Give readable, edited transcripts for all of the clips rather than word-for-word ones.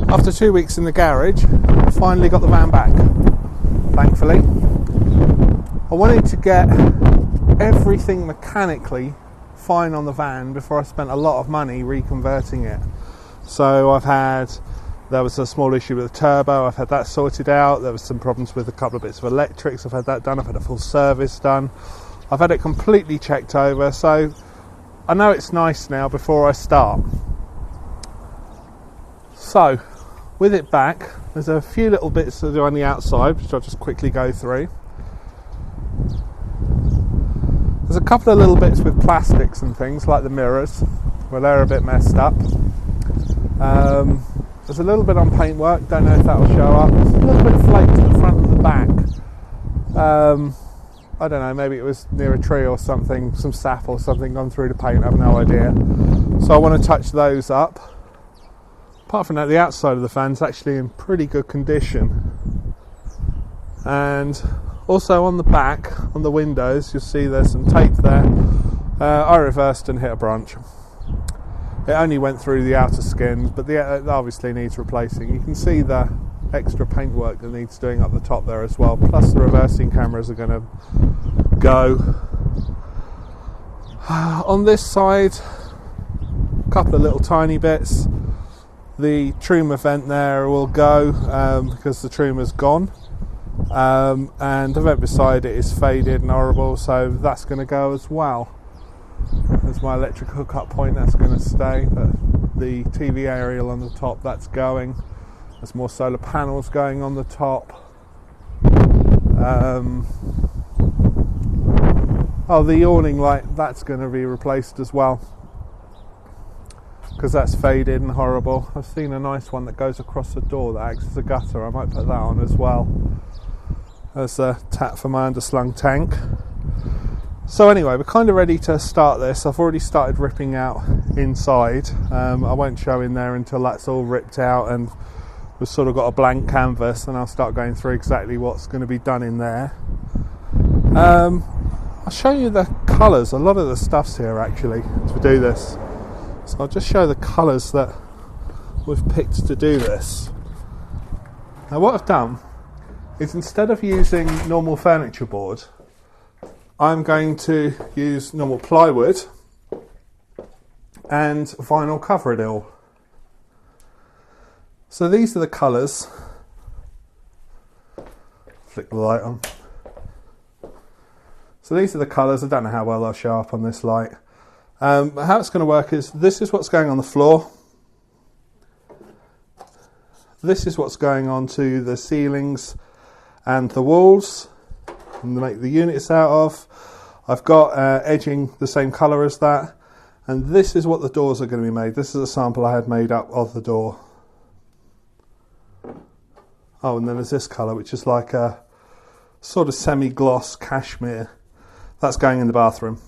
After 2 weeks in the garage, I finally got the van back, thankfully. I wanted to get everything mechanically fine on the van before I spent a lot of money reconverting it. So there was a small issue with the turbo, I've had that sorted out. There was some problems with a couple of bits of electrics, I've had that done. I've had a full service done. I've had it completely checked over, so I know it's nice now before I start. So, with it back, there's a few little bits to do on the outside, which I'll just quickly go through. There's a couple of little bits with plastics and things, like the mirrors, where they're a bit messed up. There's a little bit on paintwork, don't know if that will show up. There's a little bit flaked to the front and the back. I don't know, maybe it was near a tree or something, some sap or something gone through the paint, I have no idea. So I want to touch those up. Apart from that, the outside of the fan's actually in pretty good condition. And also on the back, on the windows, you'll see there's some tape there. I reversed and hit a branch. It only went through the outer skins, but it obviously needs replacing. You can see the extra paintwork that needs doing up the top there as well. Plus the reversing cameras are going to go. On this side, a couple of little tiny bits. The truma vent there will go because the truma's gone, and the vent beside it is faded and horrible, so that's going to go as well. There's my electric hookup point, that's going to stay, but the TV aerial on the top, that's going. There's more solar panels going on the top. The awning light, that's going to be replaced as well, because that's faded and horrible. I've seen a nice one that goes across the door that acts as a gutter. I might put that on as well as a tap for my underslung tank. So anyway, we're kind of ready to start this. I've already started ripping out inside. I won't show in there until that's all ripped out and we've sort of got a blank canvas, and I'll start going through exactly what's going to be done in there. I'll show you the colours. A lot of the stuff's here actually to do this. So I'll just show the colours that we've picked to do this. Now what I've done is, instead of using normal furniture board, I'm going to use normal plywood and vinyl cover it all. So these are the colours. Flick the light on. So these are the colours. I don't know how well they'll show up on this light. How it's going to work is, this is what's going on the floor. This is what's going on to the ceilings and the walls, and to make the units out of. I've got edging the same colour as that, and this is what the doors are going to be made. This is a sample I had made up of the door. Oh, and then there's this colour, which is like a sort of semi-gloss cashmere. That's going in the bathroom.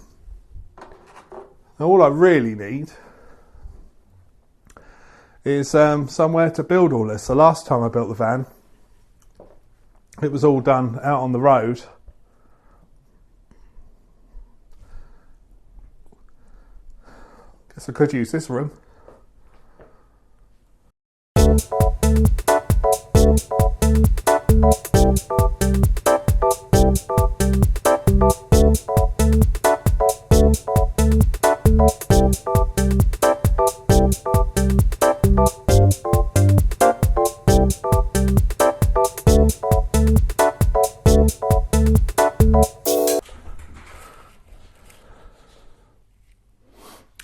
Now all I really need is somewhere to build all this. The last time I built the van, it was all done out on the road. Guess I could use this room.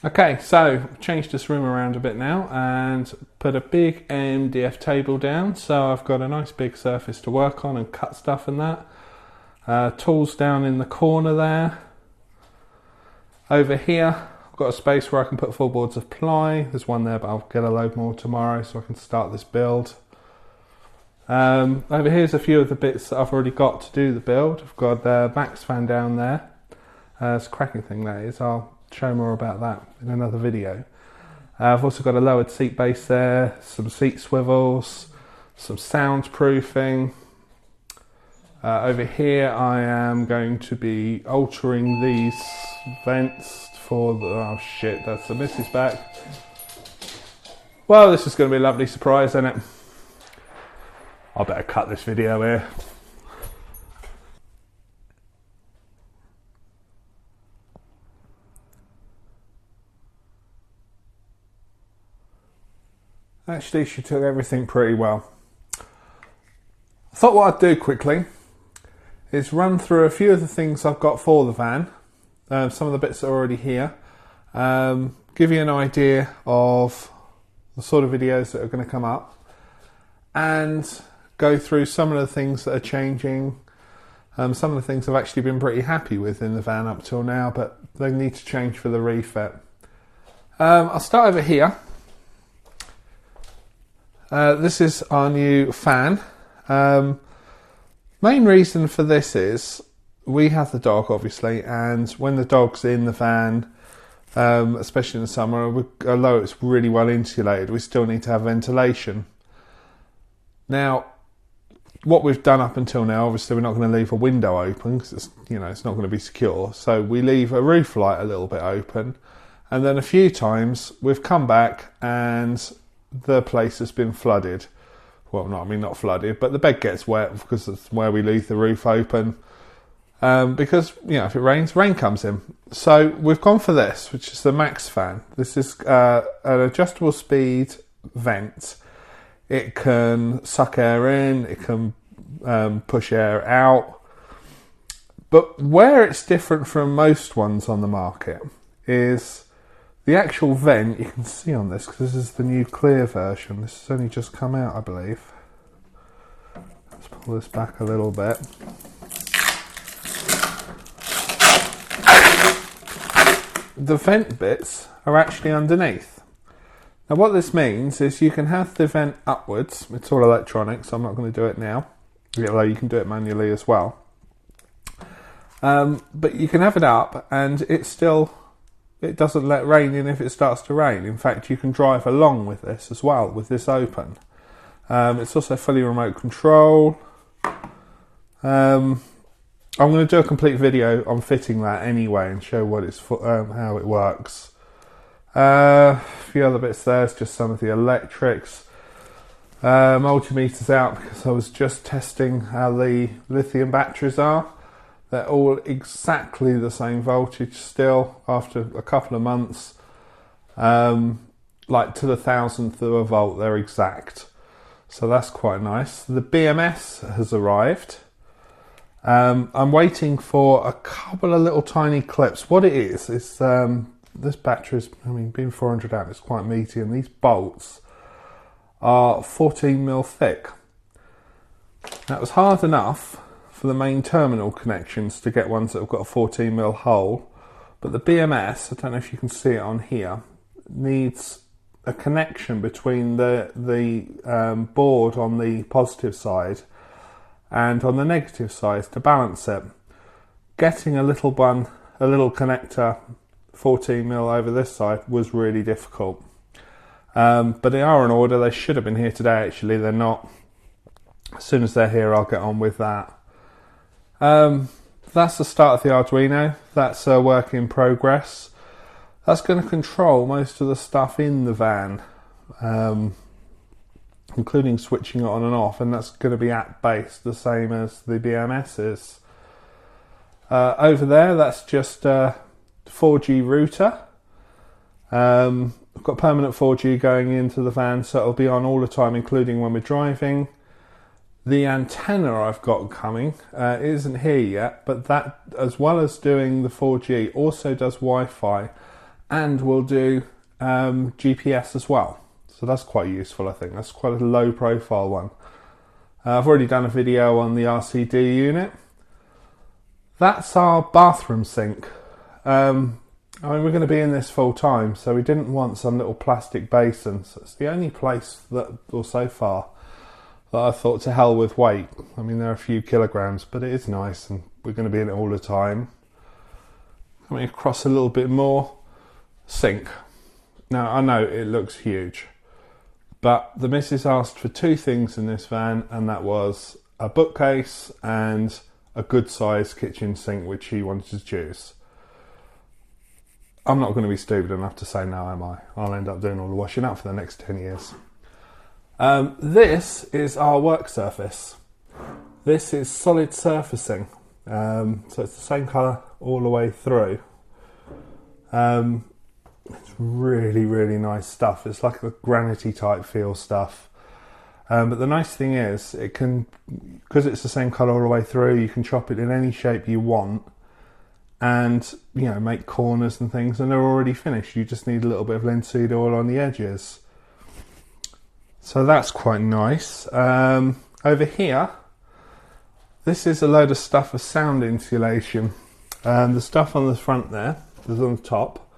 Okay, so I've changed this room around a bit now and put a big MDF table down, so I've got a nice big surface to work on and cut stuff and that. Tools down in the corner there. Over here I've got a space where I can put 4 boards of ply. There's one there, but I'll get a load more tomorrow so I can start this build. Over here's a few of the bits that I've already got to do the build. I've got the max fan down there. It's a cracking thing that is. I'll show more about that in another video. I've also got a lowered seat base there, some seat swivels, some soundproofing. Over here I am going to be altering these vents for the... Oh shit, that's the missus back. Well, this is going to be a lovely surprise, isn't it? I better cut this video here. Actually, she took everything pretty well. I thought what I'd do quickly is run through a few of the things I've got for the van. Some of the bits that are already here. Give you an idea of the sort of videos that are going to come up. And go through some of the things that are changing. Some of the things I've actually been pretty happy with in the van up till now, but they need to change for the refit. I'll start over here. This is our new fan. Main reason for this is we have the dog, obviously, and when the dog's in the van, especially in the summer, although it's really well insulated, we still need to have ventilation. Now, what we've done up until now, obviously we're not going to leave a window open because it's, it's not going to be secure. So we leave a roof light a little bit open, and then a few times we've come back and the place has been flooded. Well, not flooded, but the bed gets wet because that's where we leave the roof open. Because, if it rains, rain comes in. So we've gone for this, which is the Max fan. This is an adjustable speed vent. It can suck air in, it can push air out. But where it's different from most ones on the market is the actual vent. You can see on this, because this is the new clear version. This has only just come out, I believe. Let's pull this back a little bit. The vent bits are actually underneath. Now what this means is you can have the vent upwards. It's all electronic, so I'm not going to do it now. Although you can do it manually as well. But you can have it up and it doesn't let rain in if it starts to rain. In fact, you can drive along with this as well, with this open. It's also fully remote control. I'm going to do a complete video on fitting that anyway and show what it's how it works. A few other bits there, it's just some of the electrics. Multimeters out because I was just testing how the lithium batteries are. They're all exactly the same voltage still after a couple of months. Like to the thousandth of a volt, they're exact. So that's quite nice. The BMS has arrived. I'm waiting for a couple of little tiny clips. What it is this battery's, being 400 amp, it's quite meaty, and these bolts are 14mm thick. Now it was hard enough for the main terminal connections to get ones that have got a 14mm hole, but the BMS, I don't know if you can see it on here, needs a connection between the board on the positive side and on the negative side to balance it. Getting a little connector 14mm over this side was really difficult. But they are on order. They should have been here today actually, they're not. As soon as they're here I'll get on with that. That's the start of the Arduino. That's a work in progress. That's going to control most of the stuff in the van, including switching it on and off, and that's going to be app based, the same as the BMS is. Over there, that's just a 4G router. I've got permanent 4G going into the van, so it'll be on all the time, including when we're driving. The antenna I've got coming isn't here yet, but that, as well as doing the 4G, also does Wi-Fi and will do GPS as well. So that's quite useful, I think. That's quite a low profile one. I've already done a video on the RCD unit. That's our bathroom sink. We're going to be in this full time, so we didn't want some little plastic basin. So it's the only place that, or so far, that I thought to hell with weight. There are a few kilograms, but it is nice, and we're going to be in it all the time. Coming across a little bit more. Sink. Now, I know it looks huge, but the missus asked for two things in this van, and that was a bookcase and a good sized kitchen sink, which she wanted to choose. I'm not going to be stupid enough to say no, am I? I'll end up doing all the washing up for the next 10 years. This is our work surface. This is solid surfacing. So it's the same colour all the way through. It's really, really nice stuff. It's like a granity type feel stuff. But the nice thing is, it can, because it's the same colour all the way through, you can chop it in any shape you want and, you know, make corners and things, and they're already finished. You just need a little bit of linseed oil on the edges. So that's quite nice. Over here, this is a load of stuff for sound insulation. The stuff on the front there is on the top.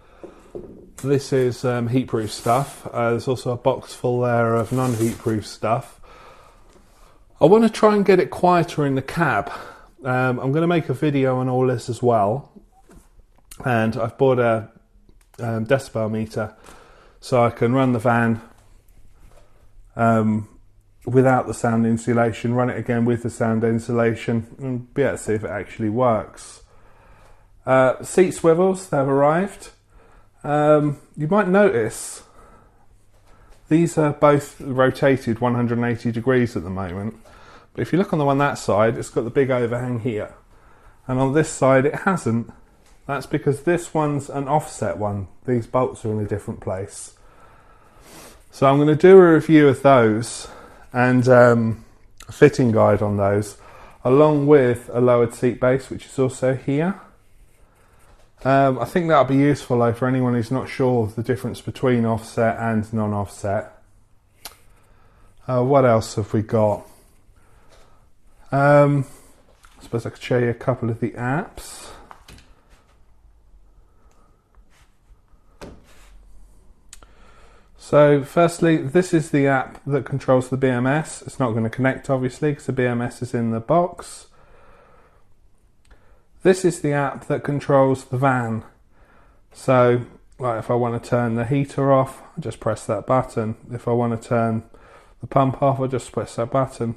This is heatproof stuff. There's also a box full there of non-heatproof stuff. I want to try and get it quieter in the cab. I'm going to make a video on all this as well. And I've bought a decibel meter so I can run the van without the sound insulation, run it again with the sound insulation, and be able to see if it actually works. Seat swivels, they've arrived. You might notice these are both rotated 180 degrees at the moment, but if you look on the one that side, it's got the big overhang here, and on this side it hasn't. That's because this one's an offset one. These bolts are in a different place. So I'm going to do a review of those and a fitting guide on those, along with a lowered seat base, which is also here. I think that'll be useful though for anyone who's not sure of the difference between offset and non-offset. What else have we got? I suppose I could show you a couple of the apps. So firstly, this is the app that controls the BMS. It's not going to connect obviously because the BMS is in the box. This is the app that controls the van. So, like if I want to turn the heater off, I just press that button. If I want to turn the pump off, I just press that button.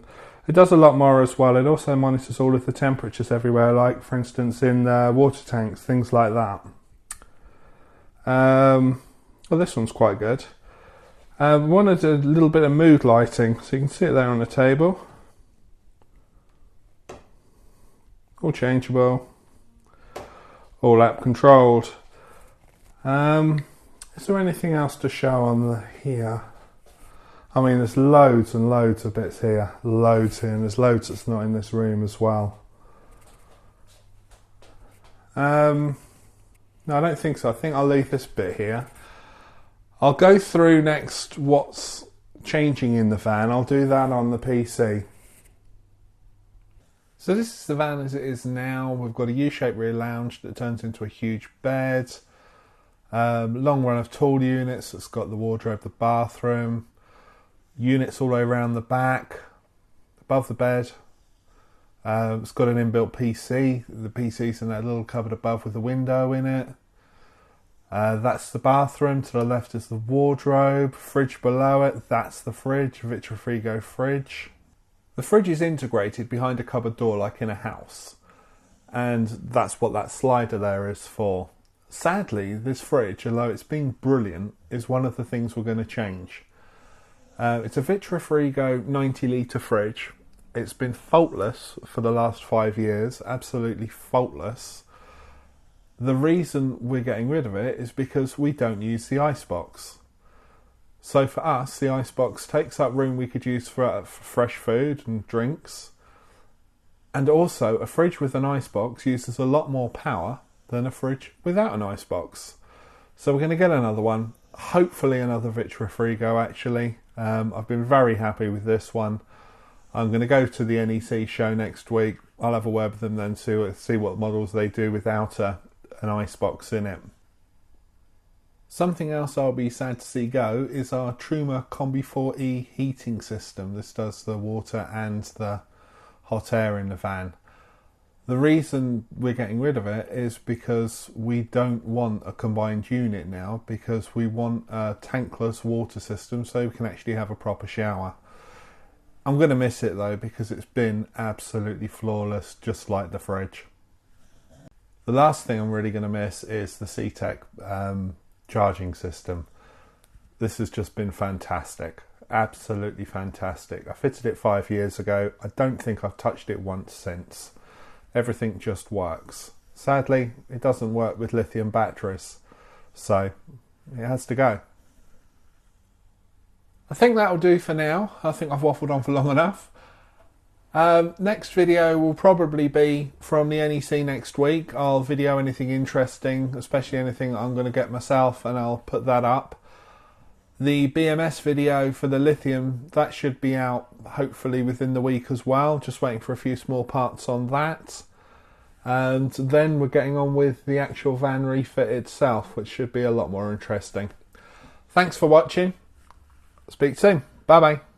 It does a lot more as well. It also monitors all of the temperatures everywhere, like for instance in water tanks, things like that. Well, this one's quite good. I wanted a little bit of mood lighting, so you can see it there on the table. All changeable. All app controlled. Is there anything else to show on here? I mean, there's loads and loads of bits here. Loads here, and there's loads that's not in this room as well. No, I don't think so. I think I'll leave this bit here. I'll go through next what's changing in the van. I'll do that on the PC. So this is the van as it is now. We've got a U-shaped rear lounge that turns into a huge bed. Long run of tall units. It's got the wardrobe, the bathroom. Units all the way around the back. Above the bed. It's got an inbuilt PC. The PC's in that little cupboard above with a window in it. That's the bathroom. To the left is the wardrobe. Fridge below it. That's the fridge. Vitrifrigo fridge. The fridge is integrated behind a cupboard door like in a house, and that's what that slider there is for. Sadly, this fridge, although it's been brilliant, is one of the things we're going to change. It's a Vitrifrigo 90 litre fridge. It's been faultless for the last 5 years, absolutely faultless. The reason we're getting rid of it is because we don't use the icebox. So for us, the icebox takes up room we could use for fresh food and drinks. And also, a fridge with an icebox uses a lot more power than a fridge without an icebox. So we're going to get another one. Hopefully another Vitrifrigo actually. I've been very happy with this one. I'm going to go to the NEC show next week. I'll have a word with them then to see what models they do without an icebox in it. Something else I'll be sad to see go is our Truma Combi 4E heating system. This does the water and the hot air in the van. The reason we're getting rid of it is because we don't want a combined unit now, because we want a tankless water system so we can actually have a proper shower. I'm going to miss it though, because it's been absolutely flawless, just like the fridge. The last thing I'm really going to miss is the CTEC charging system. This has just been fantastic, absolutely fantastic. I fitted it 5 years ago. I don't think I've touched it once since. Everything just works. Sadly, it doesn't work with lithium batteries, so it has to go. I think that'll do for now. I think I've waffled on for long enough. Next video will probably be from the NEC next week. I'll video anything interesting, especially anything I'm going to get myself, and I'll put that up. The BMS video for the lithium, that should be out hopefully within the week as well. Just waiting for a few small parts on that. And then we're getting on with the actual van refit itself, which should be a lot more interesting. Thanks for watching. Speak soon. Bye bye.